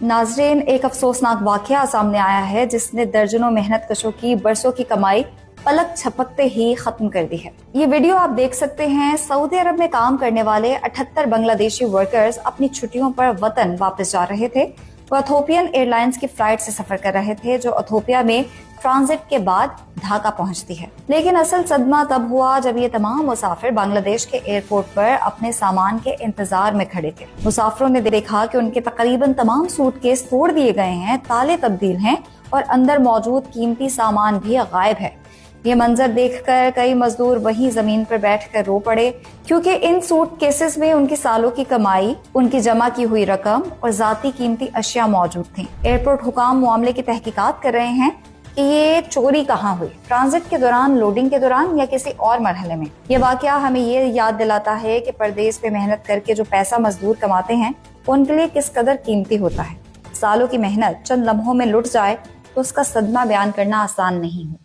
नाज़रीन, एक अफसोसनाक वाकया सामने आया है जिसने दर्जनों मेहनत कशों की बरसों की कमाई पलक झपकते ही खत्म कर दी है। ये वीडियो आप देख सकते हैं। सऊदी अरब में काम करने वाले 78 बांग्लादेशी वर्कर्स अपनी छुट्टियों पर वतन वापस जा रहे थे। वो इथोपियन एयरलाइंस की फ्लाइट से सफर कर रहे थे जो इथोपिया में ट्रांजिट के बाद ढाका पहुंचती है। लेकिन असल सदमा तब हुआ जब ये तमाम मुसाफिर बांग्लादेश के एयरपोर्ट पर अपने सामान के इंतजार में खड़े थे। मुसाफिरों ने देखा कि उनके तकरीबन तमाम सूटकेस तोड़ दिए गए हैं, ताले तब्दील हैं और अंदर मौजूद कीमती सामान भी गायब है। ये मंजर देखकर कई मजदूर वहीं जमीन पर बैठकर रो पड़े, क्योंकि इन सूटकेसेस में उनकी सालों की कमाई, उनकी जमा की हुई रकम और जाती कीमती अशिया मौजूद थी। एयरपोर्ट हुकाम मामले की तहकीकात कर रहे हैं कि ये चोरी कहाँ हुई, ट्रांजिट के दौरान, लोडिंग के दौरान या किसी और मरहले में। ये वाकया हमें ये याद दिलाता है कि परदेश पे मेहनत करके जो पैसा मजदूर कमाते हैं उनके लिए किस कदर कीमती होता है। सालों की मेहनत चंद लम्हों में लुट जाए तो उसका सदमा बयान करना आसान नहीं हो।